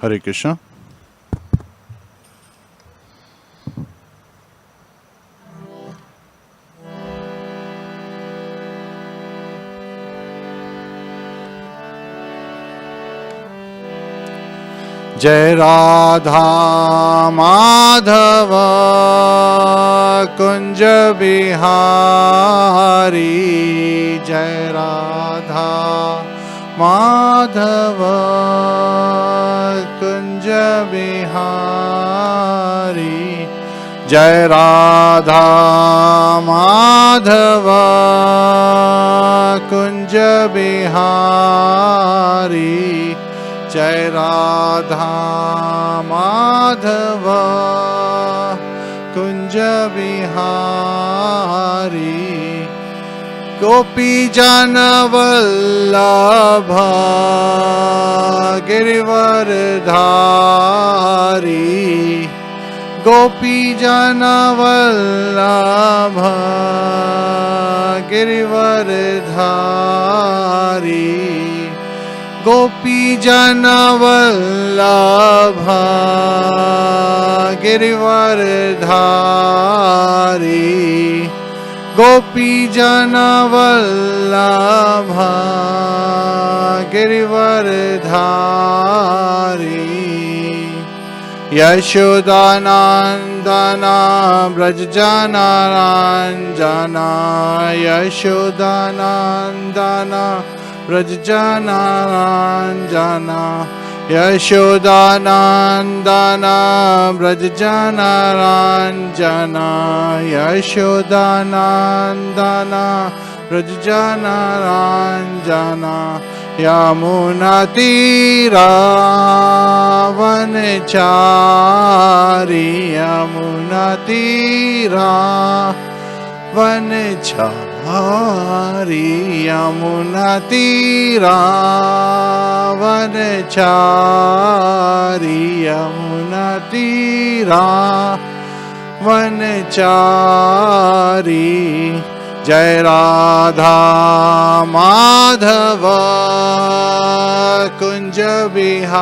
Hare Krishna. Jai Radha Madhava Kunja Bihari. Jai Radha Madhava Kunja Bihari. Jai Radha Madhava Kunja Bihari. Jai Radha Madhava Kunja Bihari. Gopi Jana Vallabha Girivardhari. Gopi Jana Vallabha Girivardhari. Gopi Jana Vallabha Girivardhari. Gopi Jana Vallabha Girivardhari. Yashodanandana Brajjana Ranjana. Yashodanandana Prajāpati Dakṣa. Yashodanandana Prajāpati. Yashodanandana Prajāpati. Yamunatira vanachari. Yamunatira vanachari. Yamunatira vanachari. Yamunatira vanachari. Jai Radha Madhava Kunja Bihari.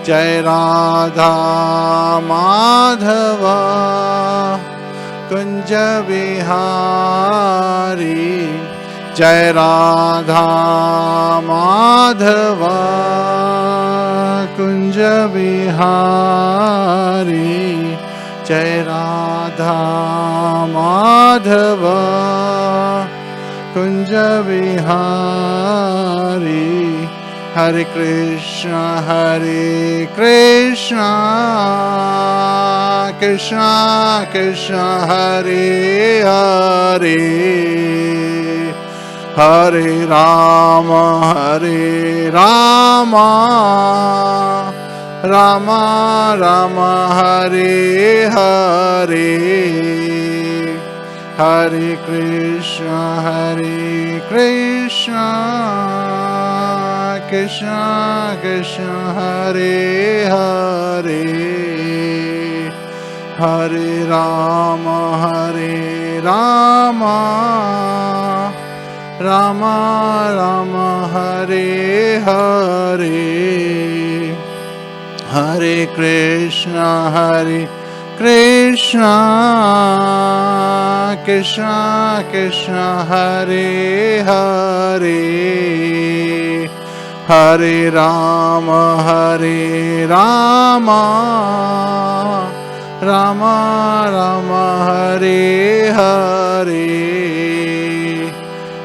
Jai Radha Madhava Kunja Bihari. Jai Radha Madhava Kunja Bihari. Jai Radha Madhava Kunja Bihari. Hare Krishna Hare Krishna Krishna Krishna Hare Hare. Hare Rama Hare Rama Rama Rama Hare Hare. Hare Krishna Hare Krishna Krishna Krishna Hare Hare. Hare Rama Hare Rama Rama Rama Hare Hare. Hare Krishna Krishna Krishna Krishna Hare Hare. Hare Rama Rama Rama Hare Hare.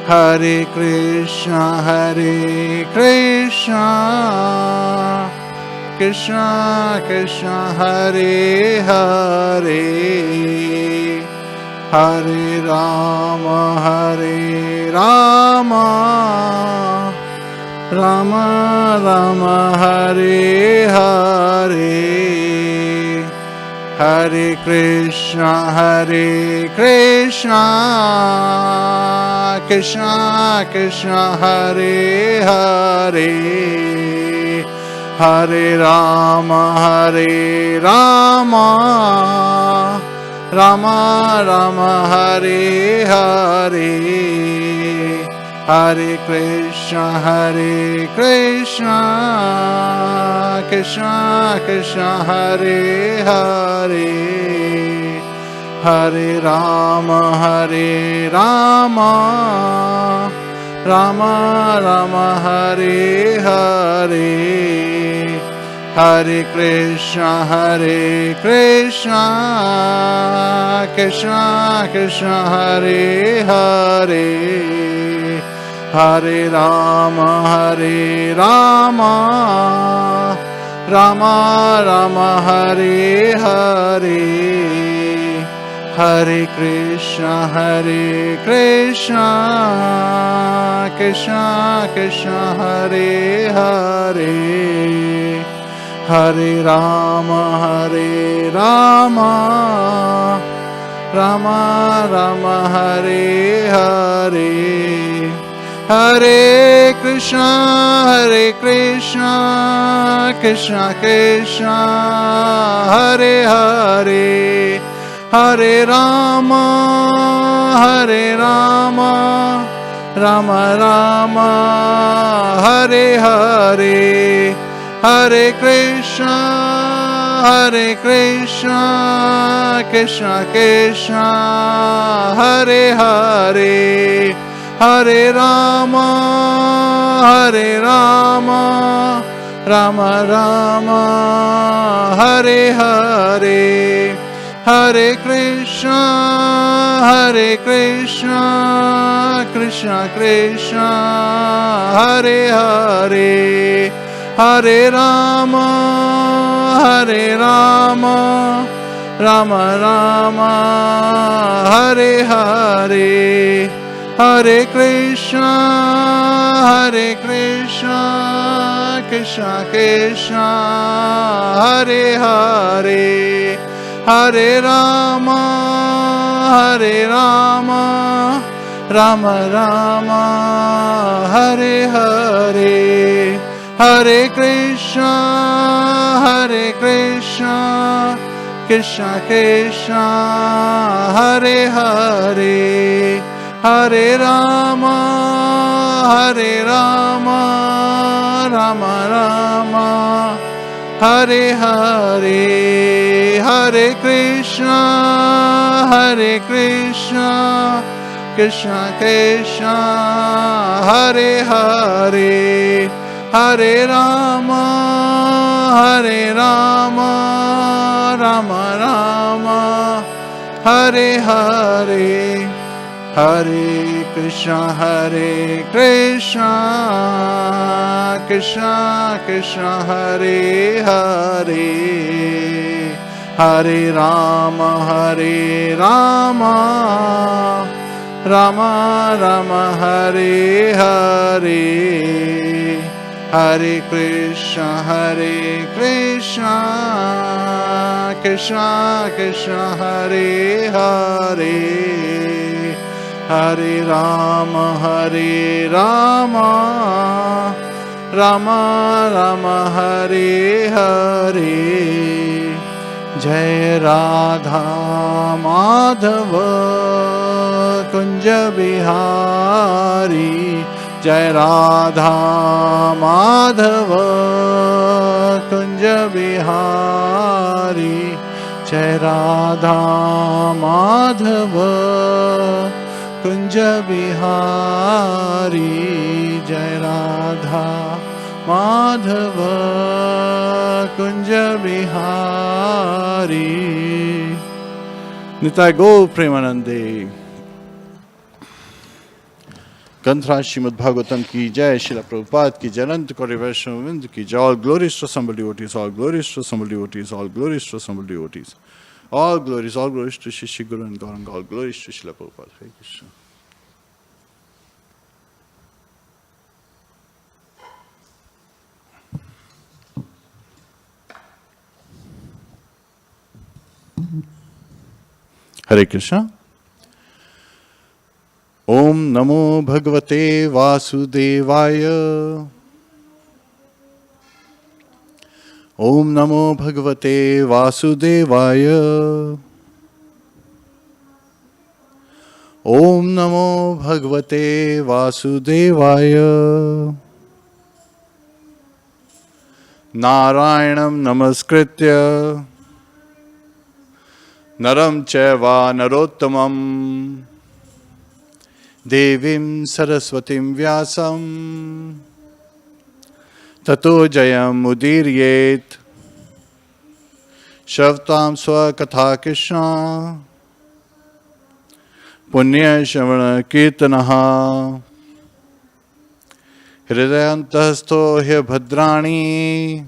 Hare Krishna Krishna Krishna Krishna Hare Hare. Hare Rama Rama Rama Hare Hare. Hare Krishna Krishna Krishna Krishna Hare Hare. Hare Rama Rama Rama Hare Hare. Hare Krishna, Krishna Krishna, Hare Hare, Hare Rama, Rama Rama, Hare Hare, Hare Krishna, Krishna Krishna, Hare Hare, Hare Rama, Rama Rama, Hare Hare, Hare Krishna, Krishna Krishna, Hare Hare, Hare Rama, Rama Rama, Hare Hare, Hare Krishna, Krishna Krishna, Hare Hare, Hare Rama, Rama Rama, Hare Hare, Hare Krishna, Krishna Krishna, Hare Hare, Hare Rama, Rama Rama, Hare Hare, Hare Krishna, Krishna Krishna, Hare Hare, Hare Rama, Rama Rama, Hare Hare, Hare Krishna, Krishna Krishna, Hare Hare, Hare Rama, Rama Rama, Hare Hare, Hare Krishna, Krishna Krishna, Hare Hare, Hare Rama, Rama Rama, Hare Hare, Hare Krishna, Krishna Krishna, Hare Hare, Hare Rama, Rama Rama, Hare Hare, Hare Krishna, Krishna Krishna, Hare Hare, Hare Rama, Rama Rama, Hare Hare, Hare Krishna, Krishna Krishna, Hare Hare, Hare Rama, Rama Rama, Hare Hare, Jai Radha Madhava Kunja Bihari, Jai Radha Madhava Kunja Bihari, Jai Radha Madhava Kunja Bihari, Jai Radha Madhava Kunja Bihari. Nitai Gaur Premanande. Granthra Śrīmad-Bhāgavatam ki jai, Srila Prabhupada ki jai, Ananta Kori Vaishnava ki jai. All glories to assembled devotees, all glories to assembled devotees, all glories to assembled devotees. All glories to Shri Guru and Gauranga, all glories to Srila Prabhupada. Hare Krishna. Hare Krishna. Om Namo Bhagavate Vasudevaya. Om Namo Bhagavate Vasudevaya. Om Namo Bhagavate Vasudevaya. Narayanam Namaskritya Naram Chaiva Narottamam Devim Saraswatim Vyasam Tato Jayam Udiryet Shavtam Swakatha Krishna Punya Shavana Kirtanaha Hridayantasto Hya Bhadrani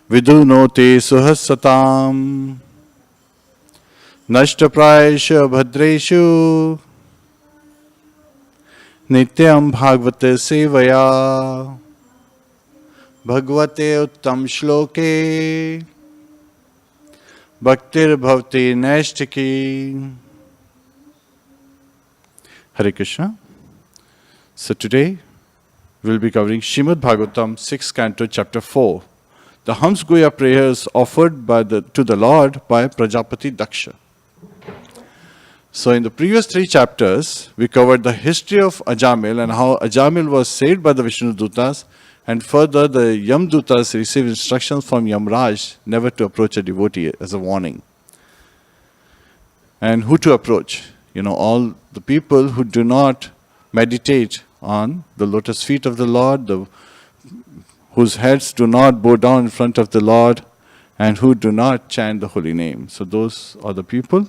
Vidunote Suhasatam Nashtaprayasha Bhadreshu Nityam Bhagavate Sevaya Bhagavate Uttam Shloke Bhaktir Bhavati Naishtiki. Hare Krishna. So today we will be covering Śrīmad-Bhāgavatam 6th canto chapter 4. The Haṁsa guhya prayers offered to the Lord by Prajāpati Dakṣa. So in the previous 3 chapters, we covered the history of Ajamil and how Ajamil was saved by the Vishnu Dutas, and further the Yam Dutas received instructions from Yamraj never to approach a devotee as a warning. And who to approach? All the people who do not meditate on the lotus feet of the Lord, whose heads do not bow down in front of the Lord, and who do not chant the holy name. So those are the people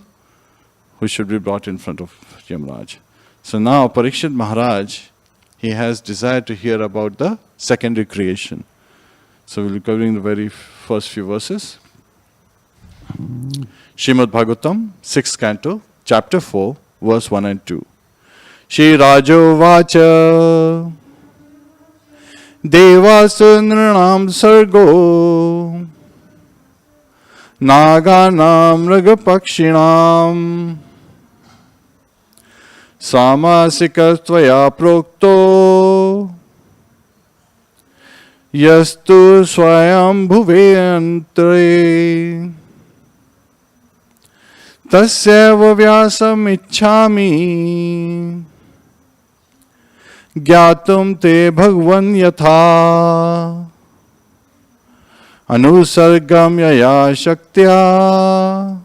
who should be brought in front of Yamraj. So now Parikshit Maharaj, he has desire to hear about the secondary creation. So we'll be covering the very first few verses. Śrīmad-Bhāgavatam, 6th canto, chapter 4, verse 1 and 2. Shri Rajo Vacha Devasu Nranam Sargo Naganam Ragapakshinam Samasika Tvaya Prokto Yastu Swayam Bhuveyantre Tasyava Vyasam Ichchami Gyatum Te Bhagwan Yatha Anusargam Yaya Shaktya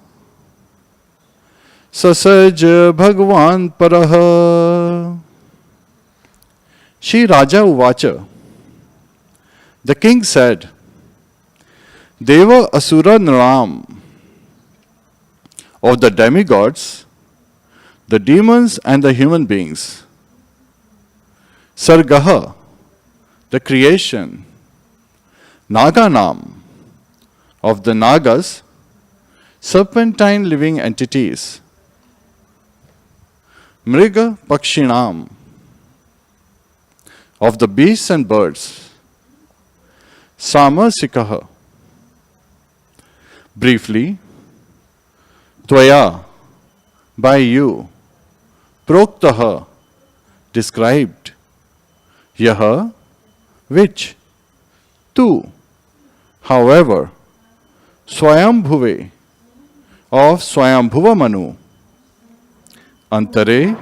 Sasaj Bhagwan Paraha. Shri Raja Uvacha. The king said, Deva Asura Naram, of the demigods, the demons and the human beings. Sargaha, the creation. Naganam, of the Nagas, serpentine living entities. Mriga Pakshinam, of the beasts and birds. Samasikaha. Briefly, Tvaya, by you. Proktaha, described. Yaha, which. Tu, however. Swayambhuve, of Swayambhuva Manu. Antare,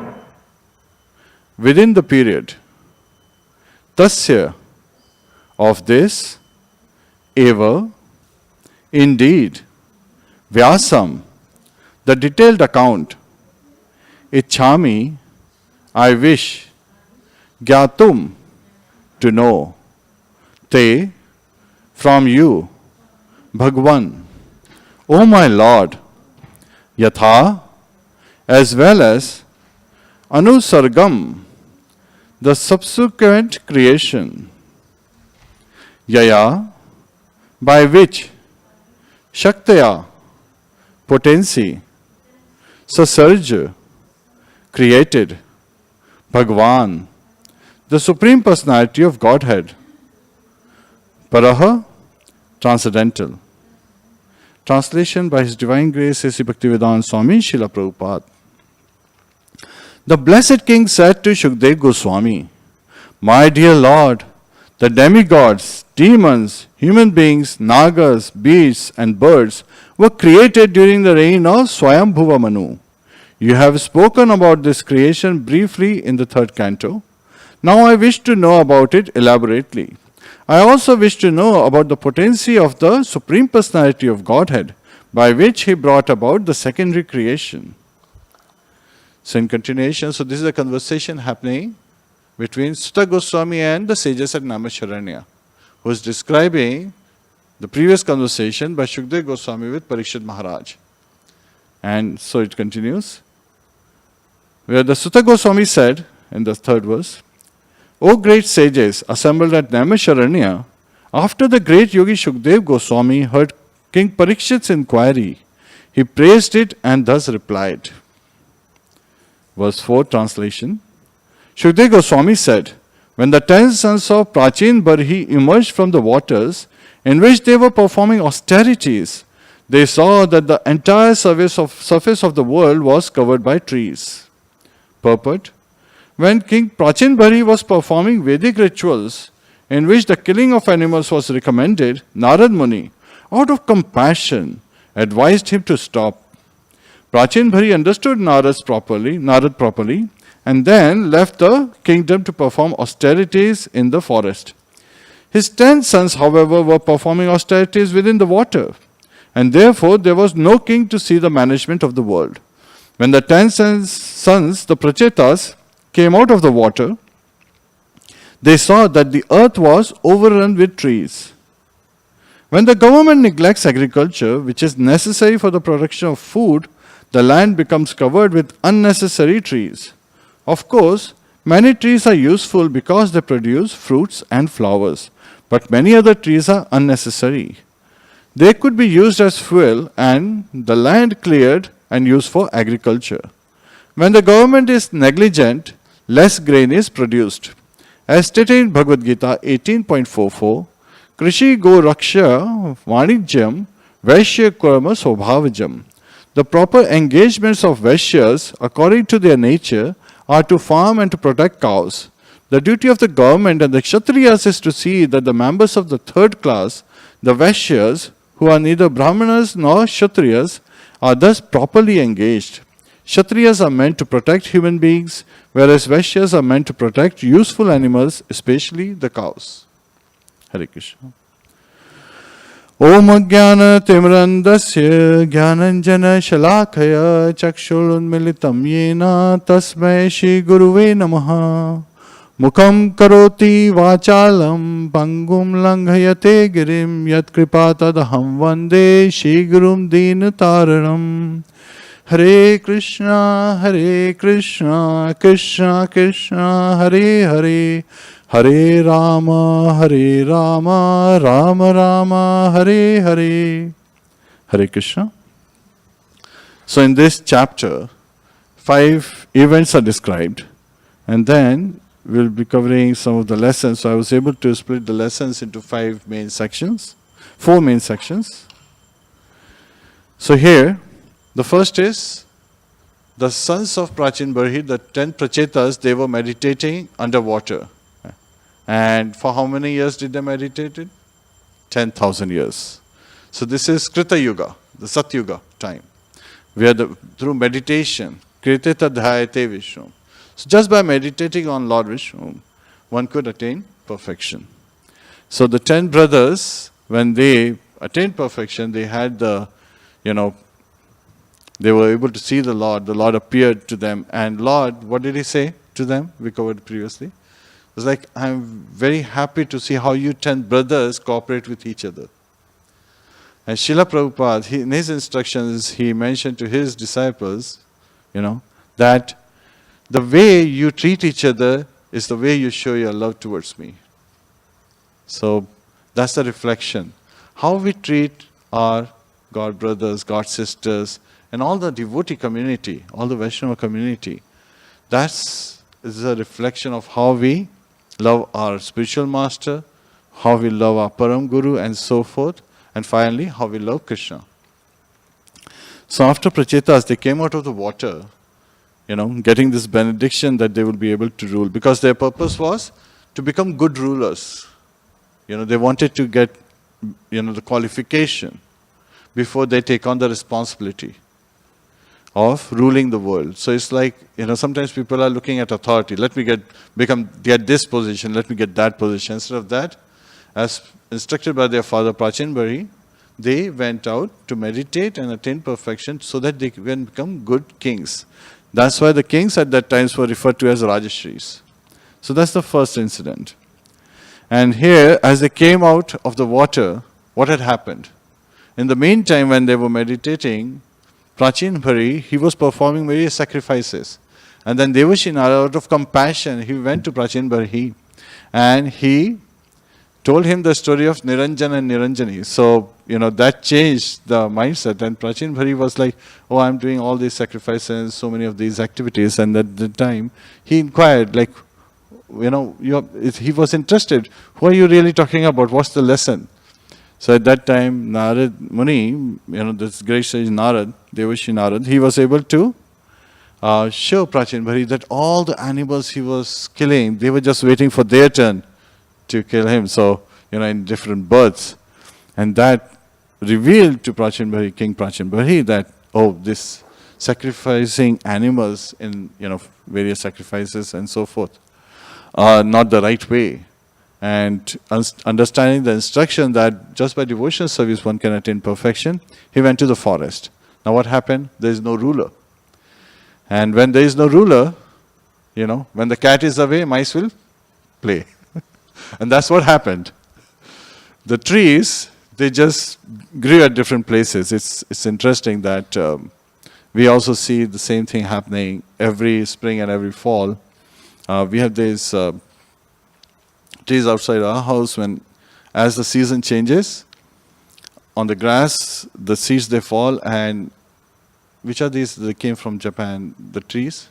within the period. Tasya, of this. Eva, indeed. Vyasam, the detailed account. Ichchami, I wish. Gyatum, to know. Te, from you. Bhagwan, O my Lord. Yatha, as well as. Anusargam, the subsequent creation. Yaya, by which. Shaktaya, potency. Sasarja, created. Bhagwan, the Supreme Personality of Godhead. Paraha, transcendental. Translation by His Divine Grace, A.C. Bhaktivedanta Swami, Srila Prabhupada. The Blessed King said to Shukdev Goswami, My dear Lord, the demigods, demons, human beings, nagas, beasts and birds were created during the reign of Swayambhuva Manu. You have spoken about this creation briefly in the 3rd canto. Now I wish to know about it elaborately. I also wish to know about the potency of the Supreme Personality of Godhead, by which he brought about the secondary creation. So in continuation, so this is a conversation happening between Sutta Goswami and the sages at Naimisharanya, who is describing the previous conversation by Shukdev Goswami with Parikshit Maharaj. And so it continues, where the Sutta Goswami said in the 3rd verse, O great sages assembled at Naimisharanya, after the great yogi Shukdev Goswami heard King Parikshit's inquiry, he praised it and thus replied. Verse 4 translation. Shukdev Goswami said, when the 10 sons of Prachin Barhi emerged from the waters in which they were performing austerities, they saw that the entire surface of the world was covered by trees. Purport. When King Prachin Barhi was performing Vedic rituals in which the killing of animals was recommended, Narad Muni, out of compassion, advised him to stop. Prachin Barhi understood Narad properly and then left the kingdom to perform austerities in the forest. His 10 sons, however, were performing austerities within the water, and therefore there was no king to see the management of the world. When the 10 sons, the Prachetas, came out of the water, they saw that the earth was overrun with trees. When the government neglects agriculture, which is necessary for the production of food, the land becomes covered with unnecessary trees. Of course, many trees are useful because they produce fruits and flowers, but many other trees are unnecessary. They could be used as fuel and the land cleared and used for agriculture. When the government is negligent, less grain is produced. As stated in Bhagavad Gita 18.44, Krishi go raksha vanijyam vaishya karma sobhavajam. The proper engagements of Vaishyas, according to their nature, are to farm and to protect cows. The duty of the government and the Kshatriyas is to see that the members of the 3rd class, the Vaishyas, who are neither Brahmanas nor Kshatriyas, are thus properly engaged. Kshatriyas are meant to protect human beings, whereas Vaishyas are meant to protect useful animals, especially the cows. Hare Krishna. Om Jnana Timrandasya Jnananjana Shalakaya Chakshurunmilitam Yena Tasmai Shri Guruve Namaha. Mukham Karoti Vachalam Pangum Langhayate Girim Yat Kripatadaham Vande Shri Gurum Dinataranam. Hare Krishna, Krishna Krishna, Hare Hare, Hare Rama, Rama Rama, Hare Hare. Hare Krishna. So in this chapter, 5 events are described, and then we'll be covering some of the lessons. So I was able to split the lessons into 4 main sections. So here, the first is the sons of Prachin Barhi, the 10 Prachetas, they were meditating underwater. And for how many years did they meditate? 10,000 years. So this is Krita Yuga, the Satyuga time, where through meditation, Kriteta Dhyayate Vishnu. So just by meditating on Lord Vishnu, one could attain perfection. So the 10 brothers, when they attained perfection, they had they were able to see the Lord appeared to them. And Lord, what did he say to them? We covered previously. It was like, I'm very happy to see how you 10 brothers cooperate with each other. And Srila Prabhupada, in his instructions, he mentioned to his disciples, that the way you treat each other is the way you show your love towards me. So that's the reflection. How we treat our God brothers, God sisters, and all the devotee community, all the Vaishnava community, that's a reflection of how we love our spiritual master, how we love our Param Guru, and so forth, and finally, how we love Krishna. So after Prachetas, they came out of the water, getting this benediction that they will be able to rule, because their purpose was to become good rulers. They wanted to get, the qualification before they take on the responsibility. of ruling the world. So it's like, sometimes people are looking at authority. Let me get this position, let me get that position. Instead of that, as instructed by their father Prachinbari, they went out to meditate and attain perfection so that they can become good kings. That's why the kings at that time were referred to as Rajashris. So that's the first incident. And here, as they came out of the water, what had happened? In the meantime, when they were meditating, Prachinbari, he was performing various sacrifices. And then Devashi Narada, out of compassion, he went to Prachinbari and he told him the story of Niranjan and Niranjani. So, that changed the mindset. And Prachinbari was like, oh, I'm doing all these sacrifices, so many of these activities. And at the time, he inquired, like, he was interested. Who are you really talking about? What's the lesson? So at that time, Narad Muni, this great sage Narad, Devashi Narad, he was able to show Prachinbari that all the animals he was killing, they were just waiting for their turn to kill him. So, in different births. And that revealed to Prachinbari, King Prachinbari, that, this sacrificing animals in, various sacrifices and so forth are not the right way. And understanding the instruction that just by devotional service one can attain perfection, he went to the forest. Now what happened? There is no ruler. And when there is no ruler, when the cat is away, mice will play. And that's what happened. The trees, they just grew at different places. It's interesting that we also see the same thing happening every spring and every fall. We have these trees outside our house as the season changes, on the grass, the seeds they fall, and which are these? They came from Japan, the trees?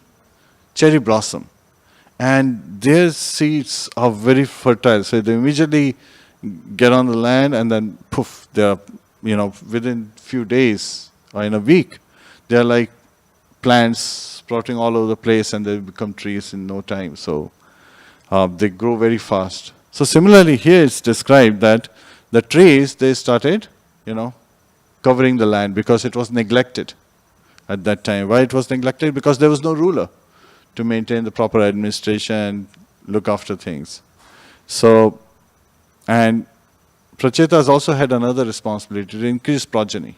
Cherry blossom. And their seeds are very fertile. So they immediately get on the land and then poof, they are, within few days or in a week, they are like plants sprouting all over the place and they become trees in no time. So they grow very fast. So similarly here it's described that the trees, they started, covering the land because it was neglected at that time. Why it was neglected? Because there was no ruler to maintain the proper administration and look after things. So, and Prachetas also had another responsibility to increase progeny,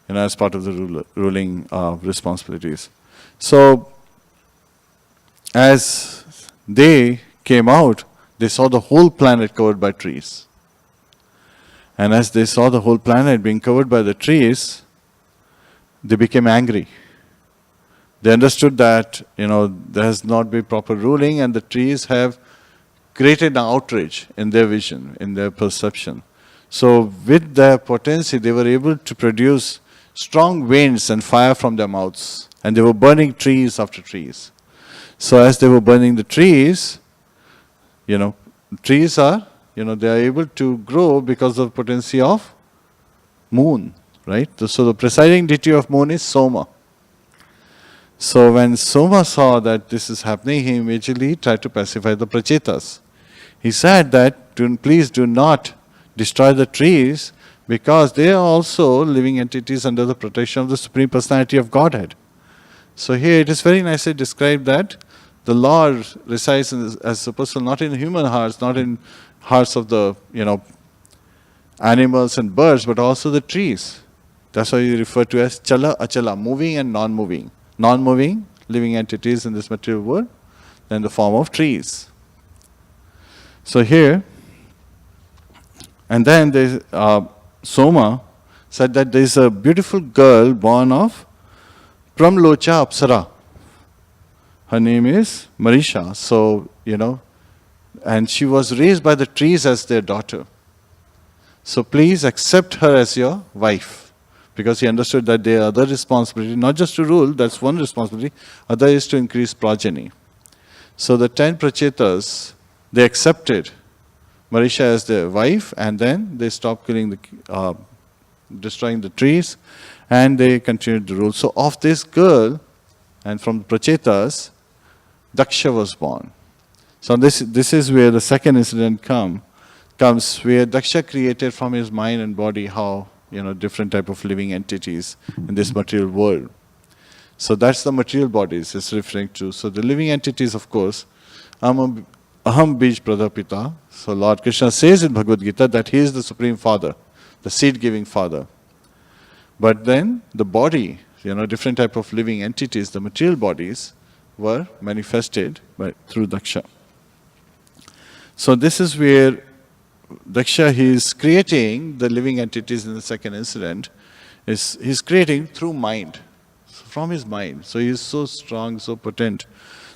as part of the ruling responsibilities. So, as they came out, they saw the whole planet covered by trees. And as they saw the whole planet being covered by the trees, they became angry. They understood that, there has not been proper ruling and the trees have created an outrage in their vision, in their perception. So with their potency, they were able to produce strong winds and fire from their mouths. And they were burning trees after trees. So as they were burning the trees, trees are, they are able to grow because of potency of moon, right? So the presiding deity of moon is Soma. So when Soma saw that this is happening, he immediately tried to pacify the Prachetas. He said that, please do not destroy the trees because they are also living entities under the protection of the Supreme Personality of Godhead. So here it is very nicely described that the Lord resides as a person not in human hearts, not in hearts of the, animals and birds, but also the trees. That's why you refer to as Chala Achala, moving and non-moving. Non-moving, living entities in this material world, in the form of trees. So here, and then Soma said that there is a beautiful girl born of Pramlocha Apsara. Her name is Marisha. So, and she was raised by the trees as their daughter. So please accept her as your wife. Because he understood that there are other responsibilities, not just to rule, that's one responsibility, other is to increase progeny. So the 10 Prachetas, they accepted Marisha as their wife, and then they stopped killing destroying the trees, and they continued to rule. So of this girl, and from the Prachetas, Dakṣa was born. So this is where the second incident comes, where Dakṣa created from his mind and body how, different type of living entities in this material world. So that's the material bodies it's referring to. So the living entities, of course, Aham Bij Pradapita. So Lord Krishna says in Bhagavad Gita that He is the Supreme Father, the seed-giving Father. But then the body, different type of living entities, the material bodies, were manifested through Daksha. So this is where Daksha, he is creating the living entities in the second incident, he's creating through mind, from his mind. So he is so strong, so potent,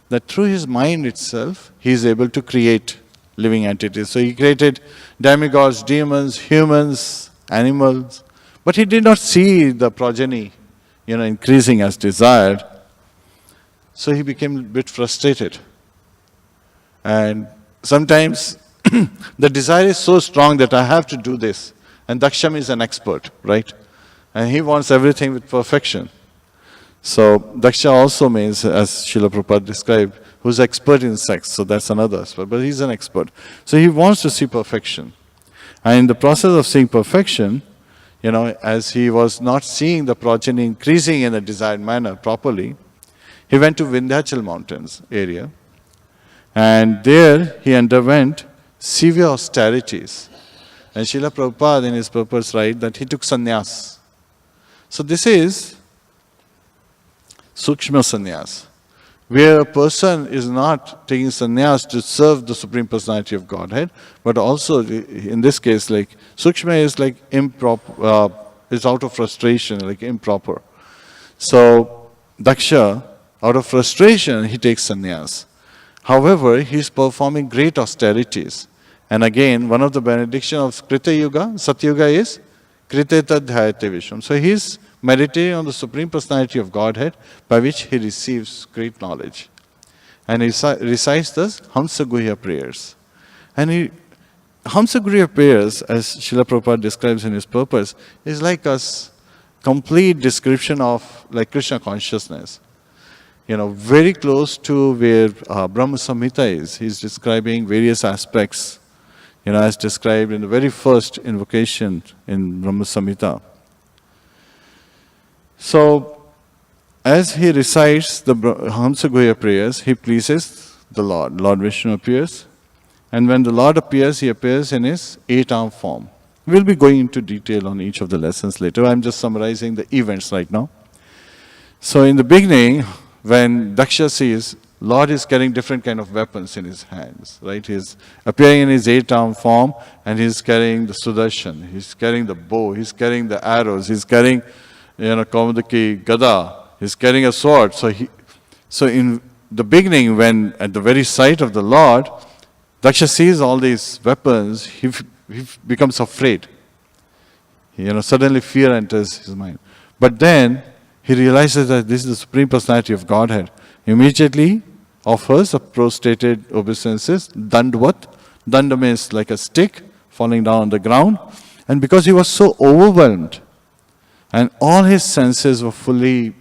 that through his mind itself, he is able to create living entities. So he created demigods, demons, humans, animals, but he did not see the progeny, increasing as desired. So he became a bit frustrated. And sometimes the desire is so strong that I have to do this. And Daksha is an expert, right? And he wants everything with perfection. So Daksha also means, as Srila Prabhupada described, who's expert in sex. So that's another aspect, but he's an expert. So he wants to see perfection. And in the process of seeing perfection, as he was not seeing the progeny increasing in a desired manner properly, he went to Vindhyachal mountains area. And there he underwent severe austerities. And Srila Prabhupada in his purpose writes that he took sannyas. So this is Sukshma sannyas, where a person is not taking sannyas to serve the Supreme Personality of Godhead, but also in this case, like Sukshma is like improper, is out of frustration, like improper. So Daksha, out of frustration, he takes sannyas. However, he is performing great austerities. And again, one of the benediction of Krita Yuga, Satyuga is Kriteta Dhyayate Vishwam. So he is meditating on the Supreme Personality of Godhead, by which he receives great knowledge. And he recites the Haṁsa guhya prayers. And Haṁsa guhya prayers, as Srila Prabhupada describes in his purpose, is like a complete description of like Krishna consciousness. Very close to where Brahma Samhita is. He's describing various aspects, as described in the very first invocation in Brahma Samhita. So, as he recites the Haṁsa guhya prayers, he pleases the Lord. Lord Vishnu appears. And when the Lord appears, he appears in his 8-arm form. We'll be going into detail on each of the lessons later. I'm just summarizing the events right now. So in the beginning, when Daksha sees, Lord is carrying different kind of weapons in his hands, right? He's appearing in his 8-arm form, and he's carrying the Sudarshan, he's carrying the bow, he's carrying the arrows, he's carrying, Kaumudaki Gada, he's carrying a sword. So in the beginning, when at the very sight of the Lord, Daksha sees all these weapons, he becomes afraid. Suddenly fear enters his mind. But then he realizes that this is the Supreme Personality of Godhead. Immediately offers a prostrated obeisances, Dandvat. Danda means like a stick falling down on the ground. And because he was so overwhelmed, and all his senses were fully,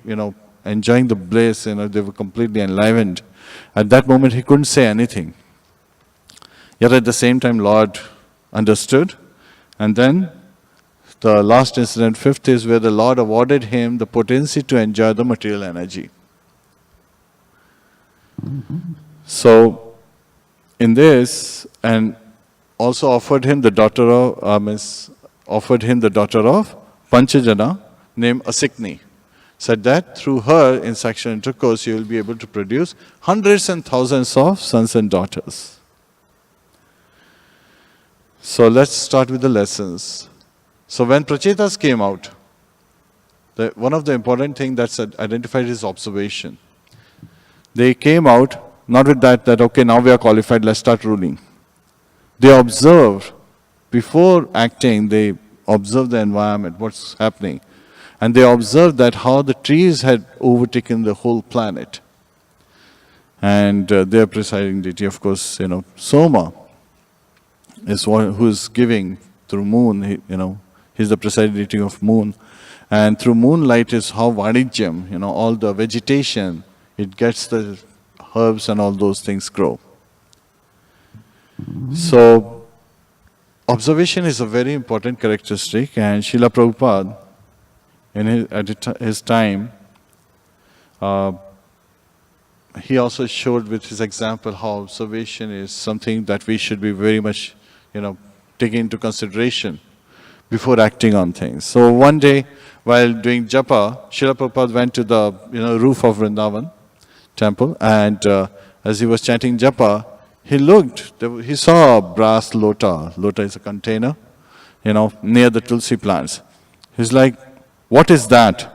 enjoying the bliss, they were completely enlivened. At that moment he couldn't say anything. Yet at the same time Lord understood. And then the last incident, 5th, is where the Lord awarded him the potency to enjoy the material energy. So, in this, and also offered him the daughter of Panchajana named Asikni. Said that through her, in sexual intercourse, you will be able to produce hundreds and thousands of sons and daughters. So let's start with the lessons. So when Prachetas came out, one of the important things that's identified is observation. They came out not with that okay, now we are qualified, let's start ruling. They observed, before acting, they observed the environment, what's happening. And they observed that how the trees had overtaken the whole planet. And their presiding deity, of course, Soma, is one who is giving through moon, he's the presiding deity of moon. And through moonlight is how Vanijyam, all the vegetation, it gets the herbs and all those things grow. So, observation is a very important characteristic, and Srila Prabhupada, at his time, he also showed with his example how observation is something that we should be very much, taking into consideration before acting on things. So one day, while doing japa, Srila Prabhupada went to the roof of Vrindavan temple, and as he was chanting japa, he looked, he saw a brass lota. Lota is a container, near the tulsi plants. He's like, what is that?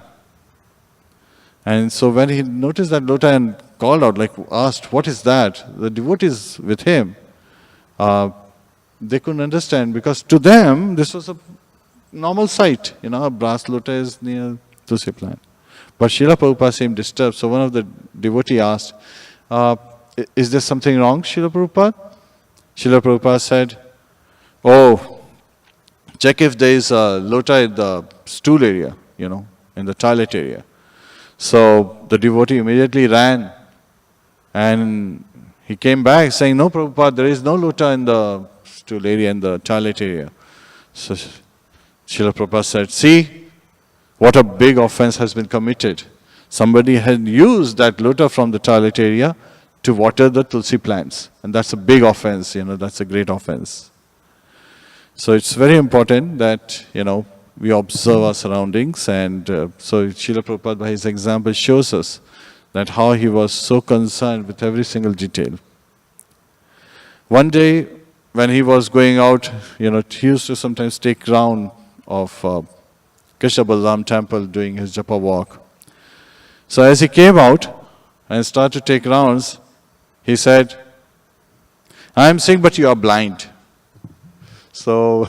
And so when he noticed that lota and called out, asked, what is that? The devotees with him, they couldn't understand, because to them, this was a normal sight. A brass lota is near tulsi plant. But Srila Prabhupada seemed disturbed. So one of the devotee asked, is there something wrong, Srila Prabhupada? Srila Prabhupada said, oh, check if there is a lota in the stool area, in the toilet area. So the devotee immediately ran, and he came back saying, no, Prabhupada, there is no lota in the stool area, in the toilet area. So Srila Prabhupada said, see, what a big offense has been committed. Somebody had used that lota from the toilet area to water the tulsi plants. And that's a big offense, that's a great offense. So it's very important that, we observe our surroundings. And so Srila Prabhupada, by his example, shows us that how he was so concerned with every single detail. One day, when he was going out, he used to sometimes take round of Krishna Balaram temple doing his japa walk. So as he came out and started to take rounds, he said, I am seeing, but you are blind. So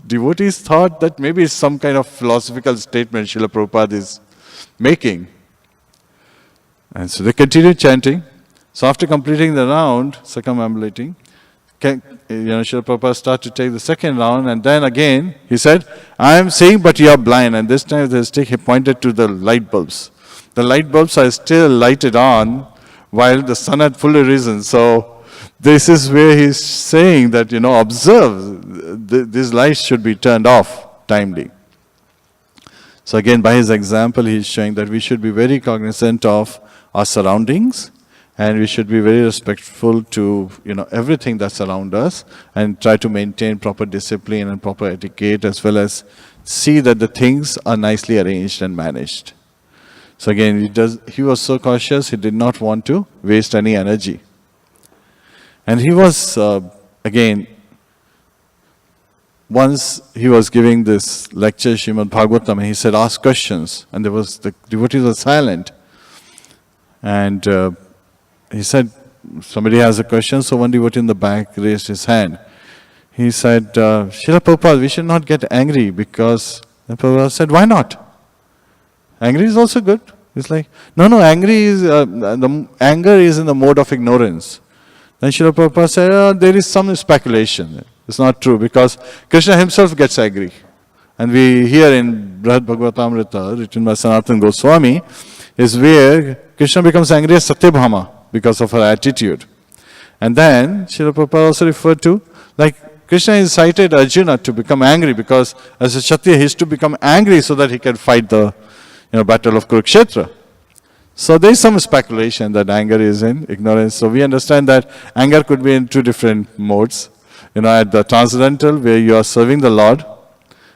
devotees thought that maybe it's some kind of philosophical statement Srila Prabhupada is making. And so they continued chanting. So after completing the round, circumambulating, Srila Prabhupada started to take the second round, and then again he said, I am seeing, but you are blind. And this time with his stick he pointed to the light bulbs. The light bulbs are still lighted on while the sun had fully risen. So this is where he's saying that, observe, these lights should be turned off timely. So again, by his example, he's showing that we should be very cognizant of our surroundings, and we should be very respectful to, everything that's around us, and try to maintain proper discipline and proper etiquette, as well as see that the things are nicely arranged and managed. So again, he was so cautious, he did not want to waste any energy. And he was, once he was giving this lecture, Śrīmad-Bhāgavatam, and he said, ask questions. And the devotees were silent. And he said, somebody has a question, so one devotee in the back raised his hand. He said, Srila Prabhupada, we should not get angry, because the Prabhupada said, why not? Angry is also good. It's like, no, angry is, the anger is in the mode of ignorance. Then Srila Prabhupada said, there is some speculation. It's not true, because Krishna himself gets angry. And we hear in Bhagavatamrita, written by Sanatana Goswami, is where Krishna becomes angry at Satyabhama because of her attitude. And then Srila Prabhupada also referred to, Krishna incited Arjuna to become angry, because as a Kshatriya he is to become angry so that he can fight the battle of Kurukshetra. So there is some speculation that anger is in ignorance. So we understand that anger could be in two different modes. At the transcendental, where you are serving the Lord,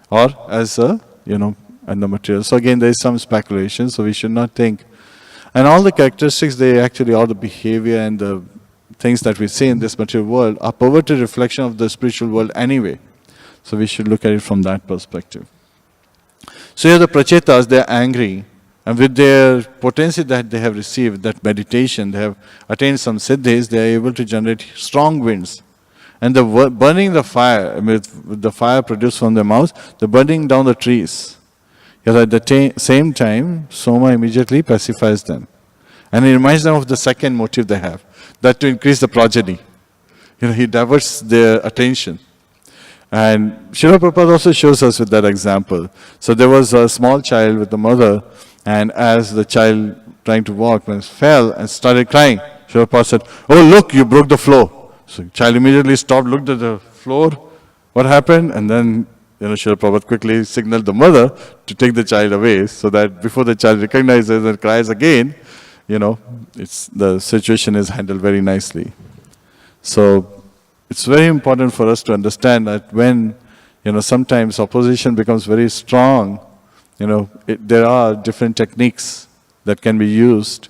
or as and the material. So again, there is some speculation, so we should not think. And all the characteristics, all the behavior and the things that we see in this material world are perverted reflection of the spiritual world anyway. So we should look at it from that perspective. So here the Prachetas, they are angry, and with their potency that they have received, that meditation, they have attained some siddhis, they are able to generate strong winds. And burning the fire, with the fire produced from their mouths, they're burning down the trees. Yet at the same time, Soma immediately pacifies them. And he reminds them of the second motive they have, that to increase the progeny. He diverts their attention. And Srila Prabhupada also shows us with that example. So there was a small child with the mother, and as the child trying to walk, when it fell and started crying, Srila Prabhupada said, oh look, you broke the floor. So the child immediately stopped, looked at the floor, what happened? And then Srila Prabhupada quickly signaled the mother to take the child away, so that before the child recognizes and cries again, the situation is handled very nicely. So it's very important for us to understand that when, sometimes opposition becomes very strong, there are different techniques that can be used.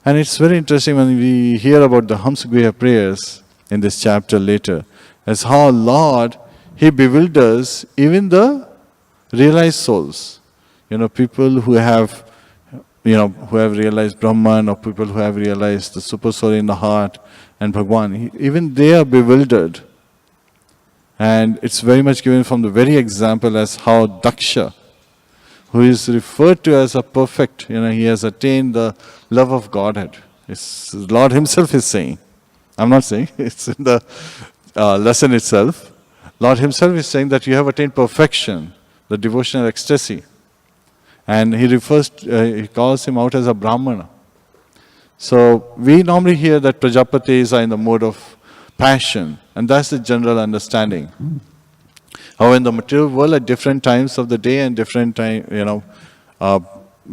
And it's very interesting when we hear about the Haṁsa guhya prayers in this chapter later, as how Lord, He bewilders even the realized souls. People who have, who have realized Brahman, or people who have realized the super soul in the heart and Bhagwan, even they are bewildered. And it's very much given from the very example as how Dakṣa, who is referred to as a perfect, he has attained the love of Godhead. It's Lord Himself is saying. I'm not saying, it's in the lesson itself. Lord Himself is saying that you have attained perfection, the devotional ecstasy. And He calls him out as a Brahmana. So we normally hear that Prajapatis are in the mode of passion, and that's the general understanding. However, in the material world, at different times of the day and different time,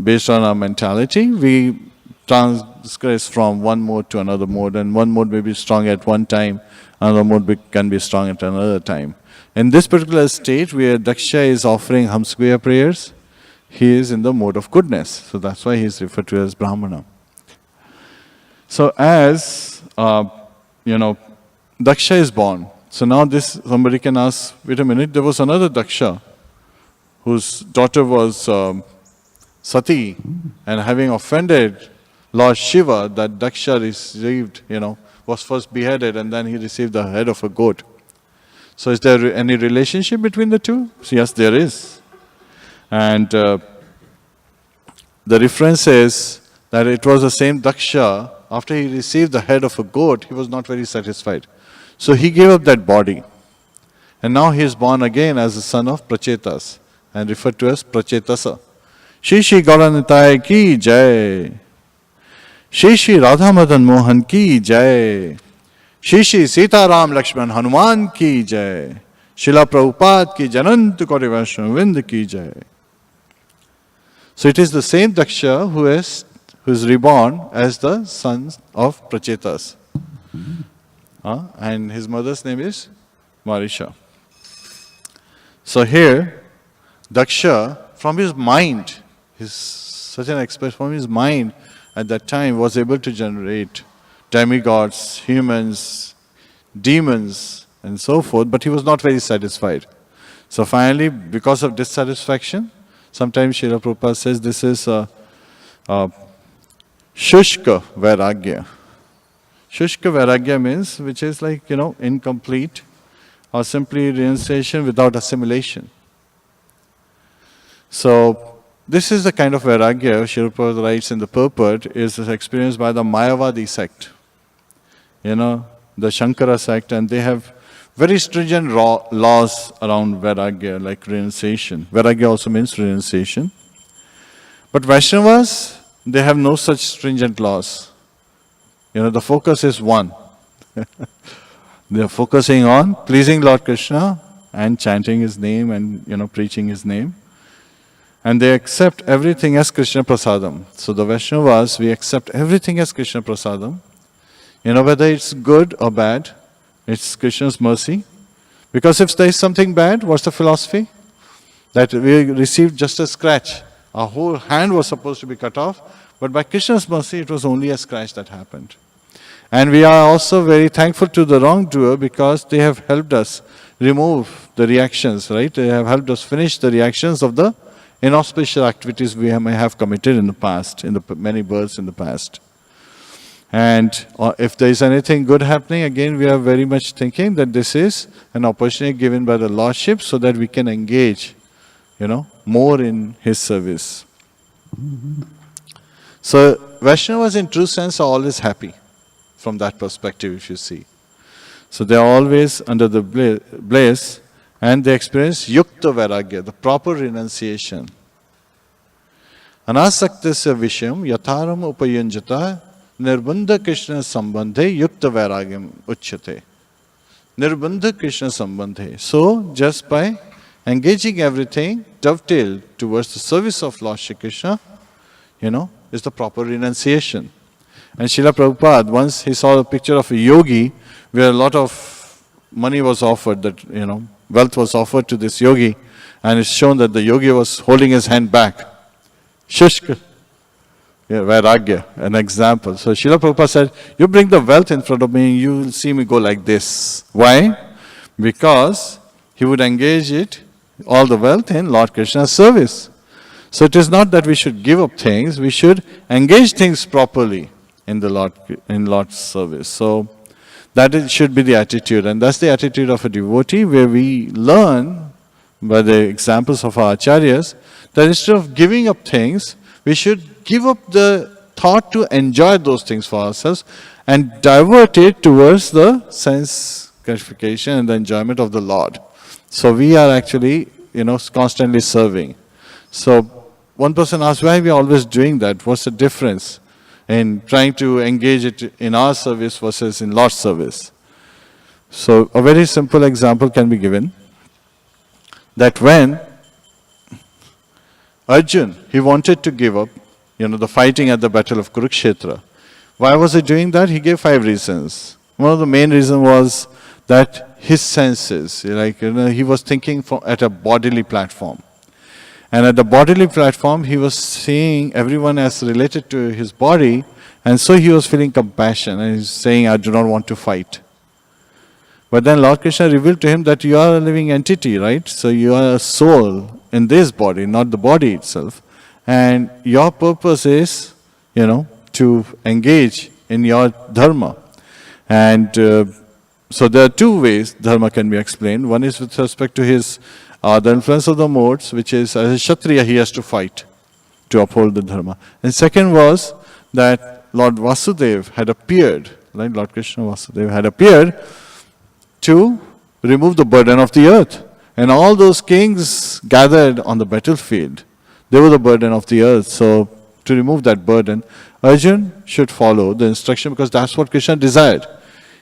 based on our mentality, we transgress from one mode to another mode, and one mode may be strong at one time, another mode can be strong at another time. In this particular state, where Dakṣa is offering Haṁsa guhya prayers, he is in the mode of goodness. So that's why he is referred to as Brahmana. So as, Dakṣa is born. So now somebody can ask, wait a minute, there was another Dakṣa whose daughter was Sati, and having offended Lord Shiva, that Dakṣa received, was first beheaded and then he received the head of a goat. So is there any relationship between the two? So yes, there is. And the reference is that it was the same Dakṣa, after he received the head of a goat, he was not very satisfied. So he gave up that body. And now he is born again as the son of Prachetas and referred to as Prachetasa. Shri Shri Gauranitai ki jai. Shri Shri Radha Madan Mohan ki jai. Shri Shri Sita Ram Lakshman Hanuman ki jai. Srila Prabhupada ki Janant Kori Vaishnavind ki jai. So it is the same Dakṣa who is reborn as the son of Prachetas. And his mother's name is Marisha. So here, Dakṣa, from his mind, such an expert from his mind at that time was able to generate demigods, humans, demons, and so forth, but he was not very satisfied. So finally, because of dissatisfaction, sometimes Srila Prabhupada says this is a Shushka Vairagya. Shushka Vairagya means, which is like, incomplete or simply renunciation without assimilation. So, this is the kind of Vairagya, Srila Prabhupada writes in the purport, is experienced by the Mayavadi sect. The Shankara sect, and they have very stringent laws around Vairagya, like renunciation. Vairagya also means renunciation. But Vaishnavas, they have no such stringent laws. The focus is one. They are focusing on pleasing Lord Krishna and chanting His name and, preaching His name. And they accept everything as Krishna Prasadam. So the Vaishnavas, we accept everything as Krishna Prasadam. Whether it's good or bad, it's Krishna's mercy. Because if there is something bad, what's the philosophy? That we received just a scratch. Our whole hand was supposed to be cut off, but by Krishna's mercy, it was only a scratch that happened. And we are also very thankful to the wrongdoer because they have helped us remove the reactions, right? They have helped us finish the reactions of the inauspicious activities we may have committed in the past, in the many births in the past. And if there is anything good happening, again, we are very much thinking that this is an opportunity given by the Lordship so that we can engage, more in His service. So, Vaishnavas in true sense are always happy from that perspective, if you see. So, they are always under the bliss and they experience Yukta Vairagya, the proper renunciation. Anasaktasya Visham Yatharam Upayanjata Nirbandha Krishna Sambandhe Yukta Vairagyam Uchyate. Nirbandha Krishna Sambandhe. So, just by engaging everything, dovetail towards the service of Lord Shri Krishna, is the proper renunciation. And Srila Prabhupada, once he saw a picture of a yogi where a lot of money was offered, that, wealth was offered to this yogi, and it's shown that the yogi was holding his hand back. Shushka. Yeah, Vairagya, an example. So Srila Prabhupada said, you bring the wealth in front of me, you will see me go like this. Why? Because he would engage all the wealth in Lord Krishna's service. So it is not that we should give up things, we should engage things properly in Lord's service. So that should be the attitude, and that's the attitude of a devotee, where we learn by the examples of our acharyas that instead of giving up things, we should give up the thought to enjoy those things for ourselves and divert it towards the sense gratification and the enjoyment of the Lord. So we are actually, constantly serving. So one person asked, why are we always doing that? What's the difference in trying to engage it in our service versus in Lord's service? So a very simple example can be given, that when Arjun, he wanted to give up, the fighting at the battle of Kurukshetra. Why was he doing that? He gave 5 reasons. One of the main reasons was that his senses, he was thinking at a bodily platform. And at the bodily platform, he was seeing everyone as related to his body, and so he was feeling compassion, and he's saying, I do not want to fight. But then Lord Krishna revealed to him that you are a living entity, right? So you are a soul in this body, not the body itself. And your purpose is, to engage in your dharma. And so there are 2 ways dharma can be explained. One is with respect to his the influence of the modes, which is as a Kshatriya he has to fight to uphold the dharma. And second was that Lord Vasudeva had appeared, right? Lord Krishna Vasudeva had appeared to remove the burden of the earth. And all those kings gathered on the battlefield, they were the burden of the earth. So to remove that burden, Arjun should follow the instruction, because that's what Krishna desired.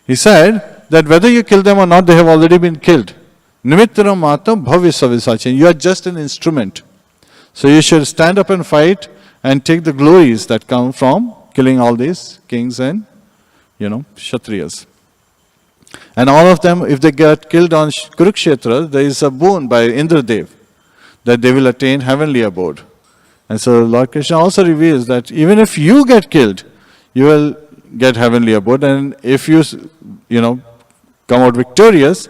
He said that whether you kill them or not, they have already been killed. Nimittaram matam bhavya savisachin. You are just an instrument. So you should stand up and fight and take the glories that come from killing all these kings and, Kshatriyas. And all of them, if they get killed on Kurukshetra, there is a boon by Indradev that they will attain heavenly abode. And so Lord Krishna also reveals that even if you get killed, you will get heavenly abode. And if you, come out victorious,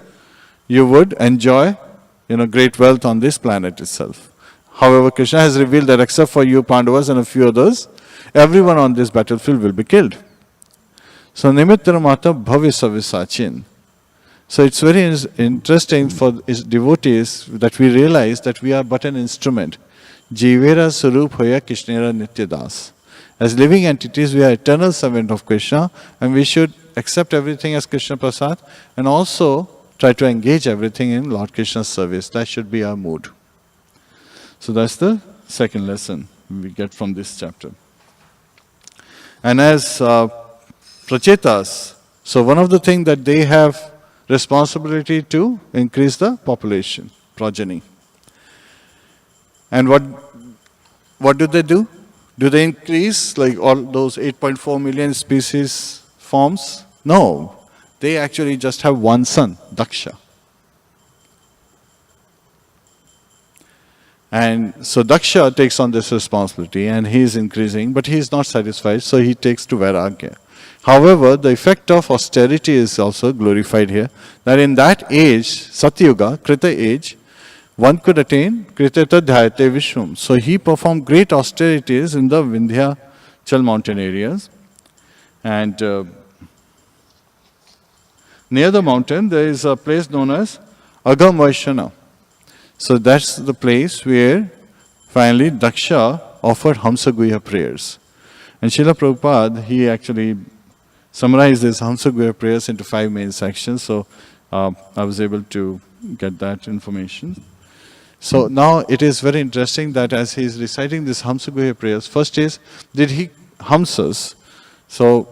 you would enjoy, great wealth on this planet itself. However, Krishna has revealed that except for you, Pandavas, and a few others, everyone on this battlefield will be killed. So, Nimittaramata bhavya savisachin. So, it's very interesting for devotees that we realize that we are but an instrument. Jivera sarup hoya Krishnera nityadas. As living entities, we are eternal servant of Krishna, and we should accept everything as Krishna Prasad, and also try to engage everything in Lord Krishna's service. That should be our mood. So that's the second lesson we get from this chapter. And as prachetas, so one of the things that they have responsibility to increase the population, progeny. And what do they do? Do they increase like all those 8.4 million species forms? No. They actually just have one son, Daksha. And so Daksha takes on this responsibility, and he is increasing, but he is not satisfied, so he takes to Vairagya. However, the effect of austerity is also glorified here, that in that age, Satyuga, Krita age, one could attain Kriteta Dhyate Vishwam. So he performed great austerities in the Vindhyachal mountain areas. And near the mountain, there is a place known as Agam Vaishana. So that's the place where finally Daksha offered Haṁsa guhya prayers. And Srila Prabhupada, he actually summarized these Haṁsa guhya prayers into 5 main sections. So I was able to get that information. So now it is very interesting that as he is reciting this Haṁsa guhya prayers, first is, did he Hamsas? So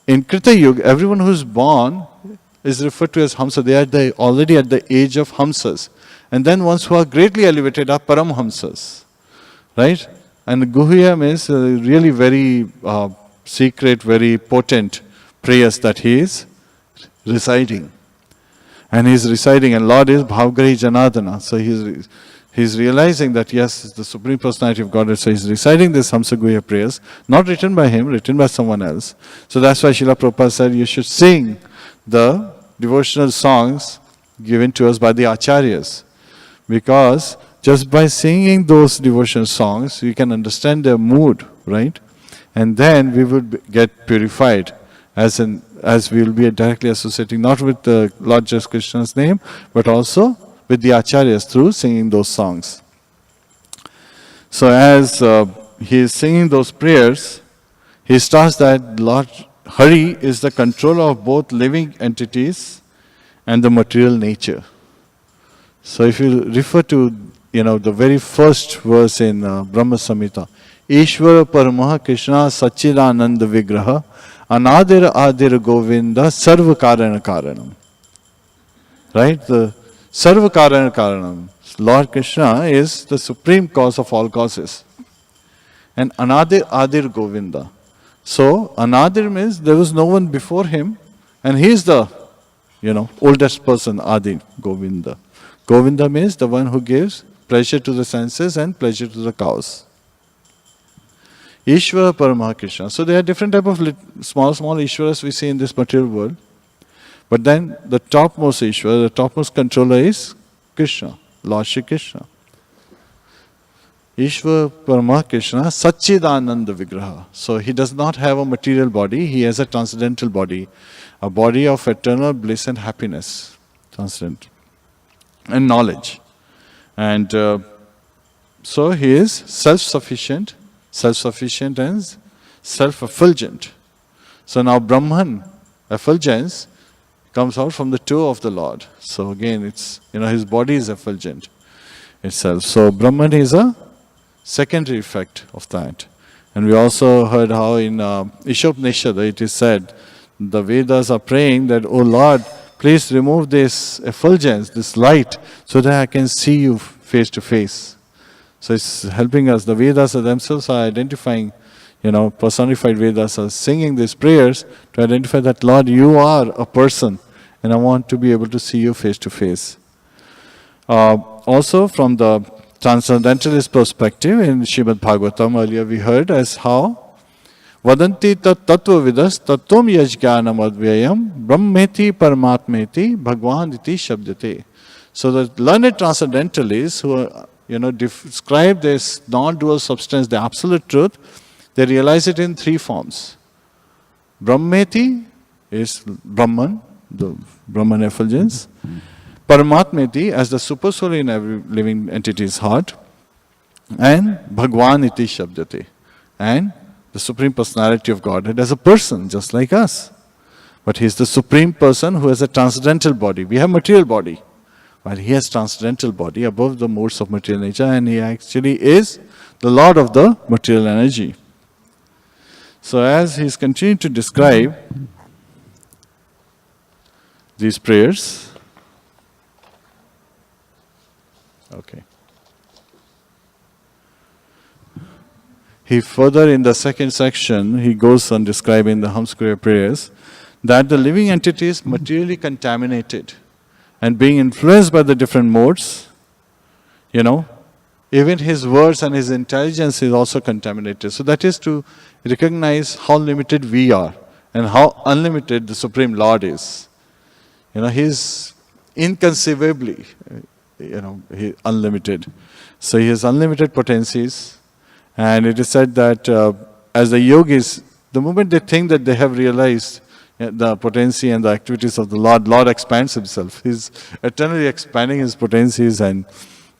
in Krita Yuga, everyone who is born is referred to as Haṁsa. They are already at the age of Hamsas. And then ones who are greatly elevated are Paramhamsas. Right? And Guhya means really very secret, very potent prayers that he is reciting. And he's reciting, and Lord is Bhavgari Janardana. So he's realizing that yes, it's the Supreme Personality of Godhead. So he's reciting these Haṁsa guhya prayers, not written by him, written by someone else. So that's why Srila Prabhupada said you should sing the devotional songs given to us by the Acharyas. Because just by singing those devotional songs, we can understand their mood, right? And then we would get purified, as we will be directly associating not with the Lord Jesus Krishna's name, but also with the Acharyas through singing those songs. So as he is singing those prayers, he starts that Lord Hari is the controller of both living entities and the material nature. So if you refer to the very first verse in Brahma Samhita, Ishvara Paramaha Krishna Sachidananda Vigraha Anadir Adir Govinda Sarva Karana Karanam. Right? The Sarva Karana Karanam. Lord Krishna is the supreme cause of all causes. And Anadir Adir Govinda. So Anadir means there was no one before him, and he is the oldest person, Adi Govinda. Govinda means the one who gives pleasure to the senses and pleasure to the cows. Ishvara Paramaha Krishna. So there are different type of small Ishvaras we see in this material world. But then the topmost Ishvara, the topmost controller is Krishna, Lord Shri Krishna. Ishvara Paramaha Krishna Sachidananda Vigraha. So he does not have a material body, he has a transcendental body. A body of eternal bliss and happiness. Transcendental. And knowledge. And so he is self-sufficient and self-effulgent. So now Brahman, effulgence, comes out from the toe of the Lord. So again, it's, his body is effulgent itself. So Brahman is a secondary effect of that. And we also heard how in Ishopanishad it is said, the Vedas are praying that, oh Lord, please remove this effulgence, this light, so that I can see you face to face. So it's helping us. The Vedas themselves are identifying, personified Vedas are singing these prayers to identify that, Lord, you are a person, and I want to be able to see you face to face. Also, from the transcendentalist perspective, in Śrīmad-Bhāgavatam earlier we heard as how Vadanti tat tattva vidas tattvam yajnanam advyayam brahmeti paramatmeti bhagwan iti shabdate. So the learned transcendentalists who describe this non-dual substance, the absolute truth, they realize it in three forms. Brahmeti is Brahman, the Brahman effulgence. Paramatmeti as the super soul in every living entity's heart. And Bhagwan iti shabdate. And the Supreme Personality of Godhead as a person, just like us. But he is the Supreme Person who has a transcendental body. We have material body. But he has transcendental body above the modes of material nature, and he actually is the Lord of the material energy. So as he is continuing to describe these prayers, okay. He further, in the second section, he goes on describing the Haṁsa guhya prayers, that the living entity is materially contaminated and being influenced by the different modes, even his words and his intelligence is also contaminated. So that is to recognize how limited we are and how unlimited the Supreme Lord is. He is inconceivably, unlimited. So he has unlimited potencies. And it is said that as the yogis, the moment they think that they have realized the potency and the activities of the Lord expands himself. He's eternally expanding his potencies and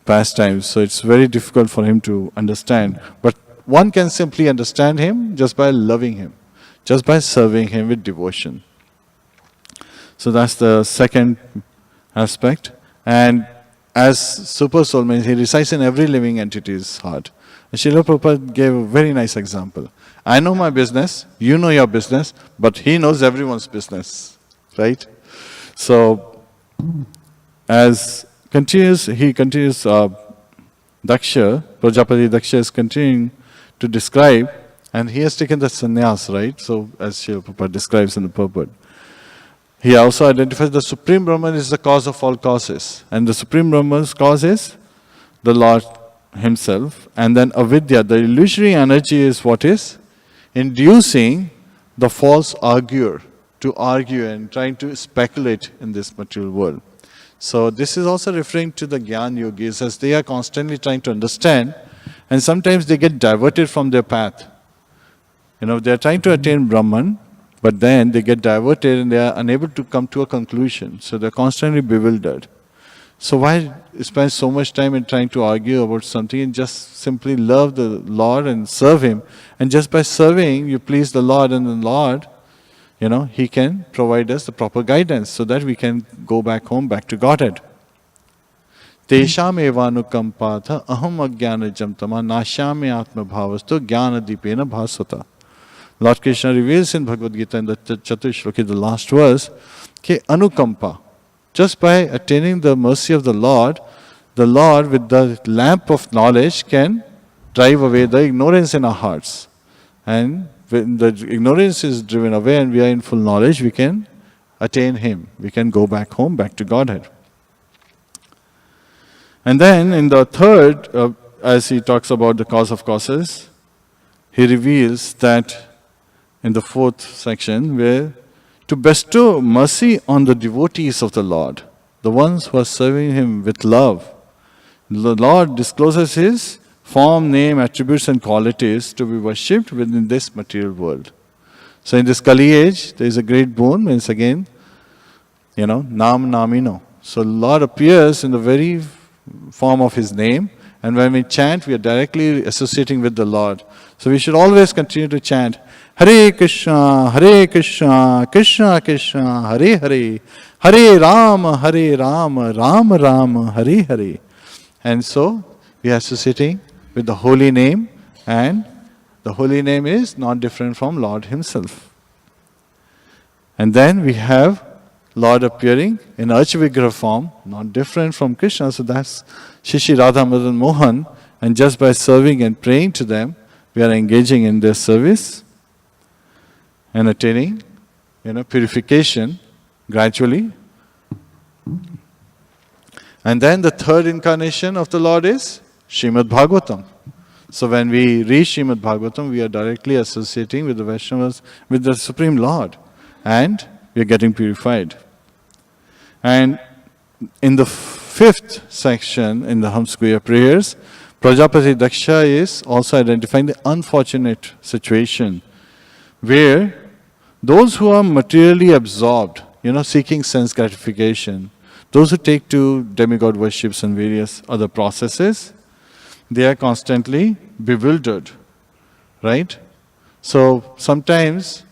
pastimes. So it's very difficult for him to understand. But one can simply understand him just by loving him, just by serving him with devotion. So that's the second aspect. And as super soul means he resides in every living entity's heart. And Srila Prabhupada gave a very nice example. I know my business, you know your business, but he knows everyone's business, right? So, he continues, Daksha, Prajāpati Dakṣa is continuing to describe And he has taken the sannyas, right? So, as Srila Prabhupada describes in the purport. He also identifies the Supreme Brahman is the cause of all causes. And the Supreme Brahman's cause is the Lord Himself. And then avidya, the illusory energy, is what is inducing the false arguer to argue and trying to speculate in this material world. So this is also referring to the Gyan Yogis, as they are constantly trying to understand, and sometimes they get diverted from their path. They are trying to attain Brahman, but then they get diverted and they are unable to come to a conclusion. So they are constantly bewildered. So why spend so much time in trying to argue about something, and just simply love the Lord and serve Him? And just by serving, you please the Lord, and the Lord, He can provide us the proper guidance so that we can go back home, back to Godhead. Tesham evanukampatha aham ajnanajam tama nashyami atma bhavastu jnana dipena bhasvata. Lord Krishna reveals in Bhagavad Gita in the Chaturshloki, the last verse, ke anukampa. Just by attaining the mercy of the Lord with the lamp of knowledge can drive away the ignorance in our hearts. And when the ignorance is driven away and we are in full knowledge, we can attain Him. We can go back home, back to Godhead. And then in the third, as he talks about the cause of causes, he reveals that in the fourth section, where to bestow mercy on the devotees of the Lord, the ones who are serving Him with love. The Lord discloses His form, name, attributes and qualities to be worshipped within this material world. So in this Kali age, there is a great boon, means again, Nam Namino. So Lord appears in the very form of His name, and when we chant, we are directly associating with the Lord. So we should always continue to chant, Hare Krishna, Krishna Krishna, Hare Hare, Hare Rama, Rama Rama, Hare Hare. And so we are associating with the holy name, and the holy name is not different from Lord Himself. And then we have Lord appearing in Archavigraha form, not different from Krishna. So that's Shishi Radha Madan Mohan, and just by serving and praying to them, we are engaging in their service and attaining, purification gradually. And then the third incarnation of the Lord is Śrīmad-Bhāgavatam. So when we read Śrīmad-Bhāgavatam, we are directly associating with the Vaishnavas, with the Supreme Lord, and we are getting purified. And in the fifth section, in the Haṁsa guhya prayers, Prajāpati Dakṣa is also identifying the unfortunate situation where those who are materially absorbed, seeking sense gratification, those who take to demigod worships and various other processes, they are constantly bewildered, right? So sometimes,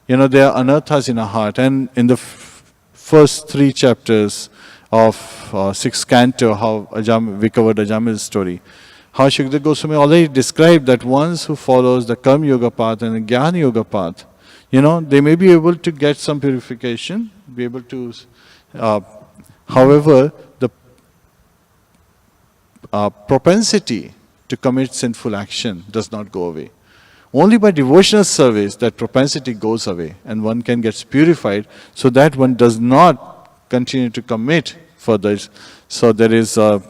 there are anarthas in our heart. And in the first 3 chapters of 6th canto, how we covered Ajamil's story, how Shukdev Goswami already described that ones who follows the Karma Yoga path and the Jnana Yoga path, they may be able to get some purification, be able to, however, the propensity to commit sinful action does not go away. Only by devotional service that propensity goes away and one can get purified so that one does not continue to commit further. So there is Gunjara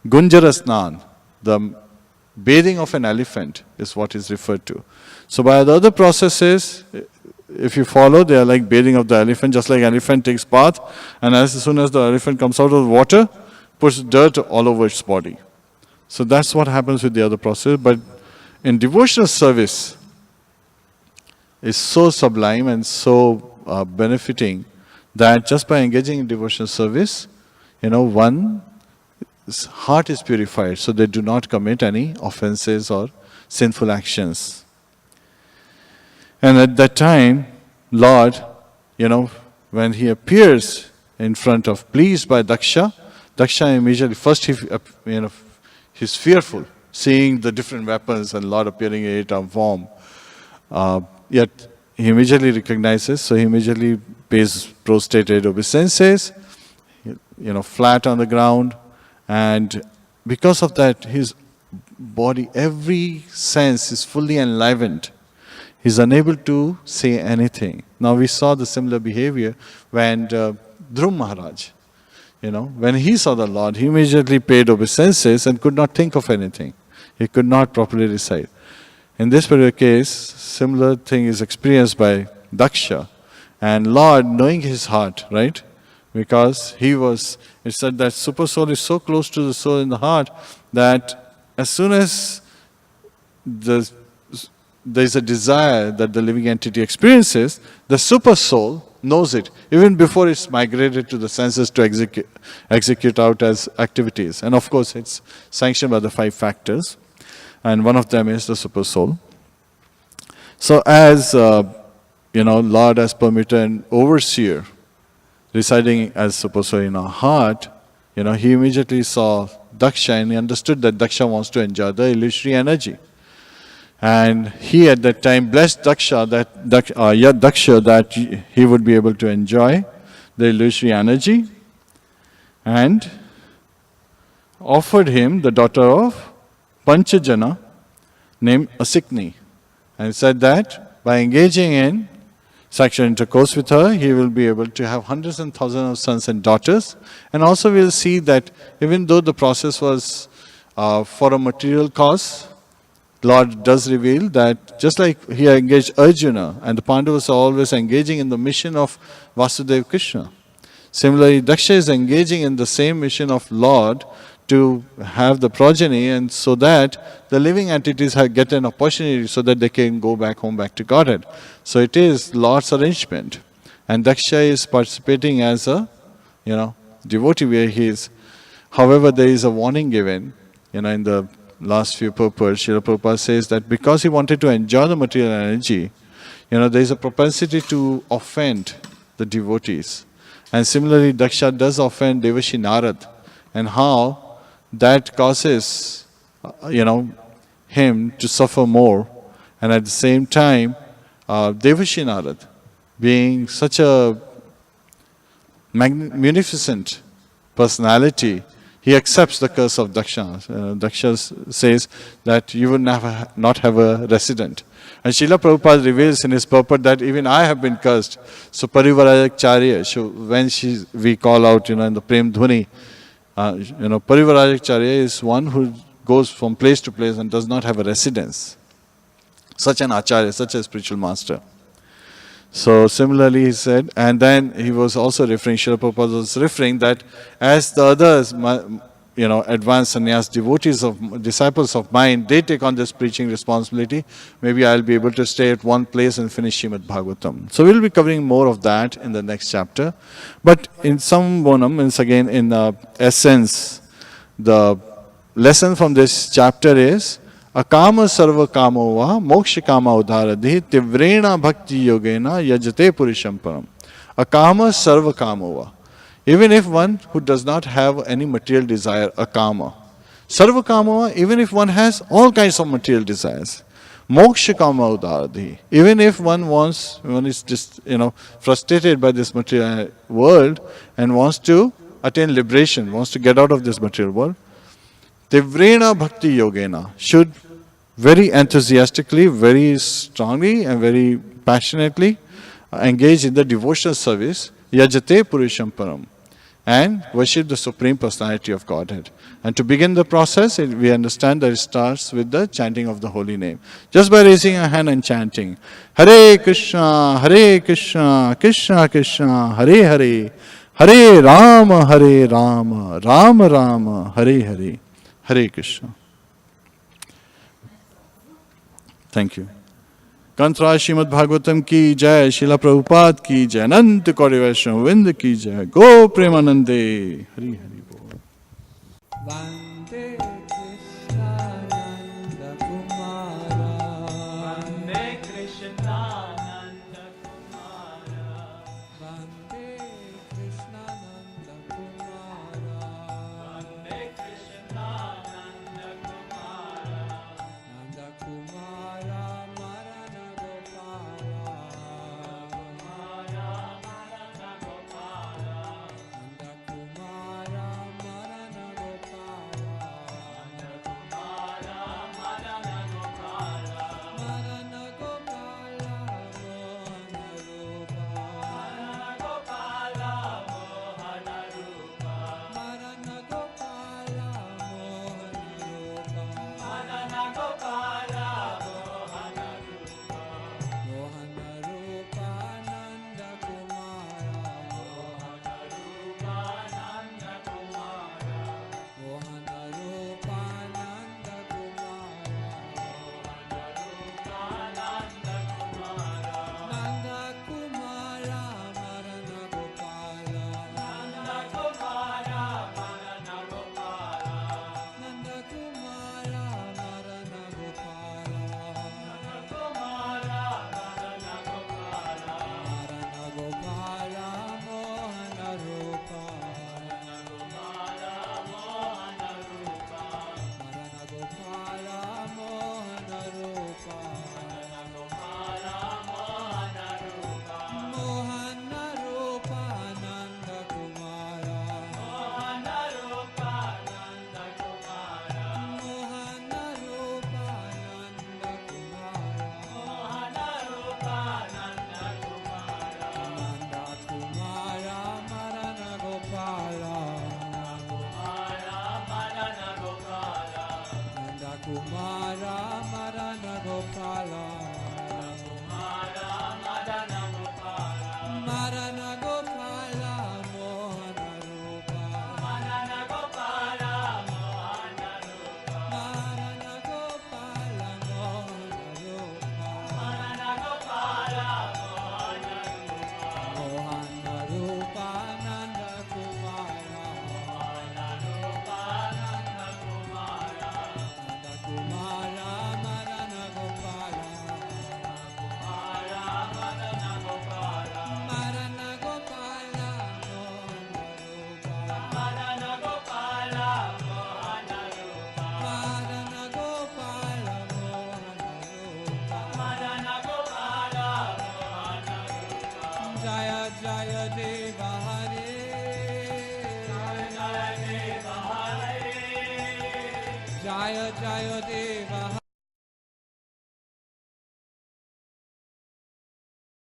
Snan, the bathing of an elephant is what is referred to. So by the other processes, if you follow, they are like bathing of the elephant, just like elephant takes bath, and as soon as the elephant comes out of the water, puts dirt all over its body. So that's what happens with the other process. But in devotional service, is so sublime and so benefiting that just by engaging in devotional service, one's heart is purified, so they do not commit any offenses or sinful actions. And at that time, Lord, when He appears in front of, pleased by Daksha, Daksha immediately, first he's fearful, seeing the different weapons and Lord appearing in a form. Yet he immediately recognizes, so he immediately pays prostrated obeisances, flat on the ground, and because of that, his body, every sense is fully enlivened. He's unable to say anything. Now we saw the similar behavior when Dhruv Maharaj, when he saw the Lord, he immediately paid obeisances and could not think of anything. He could not properly recite. In this particular case, similar thing is experienced by Daksha. And Lord, knowing his heart, right? Because it said that super soul is so close to the soul in the heart that as soon as there's a desire that the living entity experiences, the super soul knows it, even before it's migrated to the senses to execute out as activities. And of course, it's sanctioned by the 5 factors. And one of them is the super soul. So as, Lord has permitted an overseer residing as super soul in our heart, he immediately saw Daksha and he understood that Daksha wants to enjoy the illusory energy. And he at that time blessed Daksha that he would be able to enjoy the illusory energy and offered him the daughter of Panchajana named Asikni. And said that by engaging in sexual intercourse with her, he will be able to have hundreds and thousands of sons and daughters. And also we'll see that even though the process was for a material cause, Lord does reveal that just like he engaged Arjuna and the Pandavas are always engaging in the mission of Vasudeva Krishna. Similarly, Daksha is engaging in the same mission of Lord to have the progeny and so that the living entities get an opportunity so that they can go back home, back to Godhead. So it is Lord's arrangement. And Daksha is participating as a, devotee where he is. However, there is a warning given, in the last few purports. Srila Prabhupada says that because he wanted to enjoy the material energy, there is a propensity to offend the devotees. And similarly, Daksha does offend Devashi Narad. And how that causes, him to suffer more. And at the same time, Devashi Narad, being such a munificent personality, he accepts the curse of Daksha. Daksha says that you will not have a resident. And Srila Prabhupada reveals in his purport that even I have been cursed. So Parivarajak Charya, so when we call out, in the Prem Dhvani, Parivarajak Charya is one who goes from place to place and does not have a residence. Such an Acharya, such a spiritual master. So similarly he said, and then he was also referring, Srila Prabhupada was referring that as the others, advanced sannyas, disciples of mine, they take on this preaching responsibility, maybe I'll be able to stay at one place and finish Śrīmad-Bhāgavatam. So we'll be covering more of that in the next chapter. But in some bonum, means again in essence, the lesson from this chapter is, Akama sarva kamo va moksha kama udharadhi tivrena bhakti yogena yajate purisham param. Akama sarva kamo va. Even if one who does not have any material desire, akama. Sarva kamo va, even if one has all kinds of material desires. Moksha kama udharadhi. Even if one is just, frustrated by this material world and wants to attain liberation, wants to get out of this material world. Tivrena bhakti yogena, should very enthusiastically, very strongly and very passionately engage in the devotional service, yajate purusham param, and worship the Supreme Personality of Godhead. And to begin the process, we understand that it starts with the chanting of the holy name. Just by raising a hand and chanting, Hare Krishna, Krishna Krishna, Hare Hare, Hare Rama, Rama Rama, Hare Hare. Hare Krishna. Thank you. Kantra Śrīmad-Bhāgavatam ki jai, Srila Prabhupada ki jai, Ananta Kori Vaishnava Vrinda ki jai, Go Premanande. Hari Hari Bol. Vande Krishna Nanda Kumara, Vande Krishna Nanda Kumara, Vande Krishna Nanda Kumara, Vande Krishna Nanda Kumara, Nanda Kumara Marana Gopala, Kumara Marana Gopala, Nanda Kumara Marana Gopala. Jaya Jaya Deva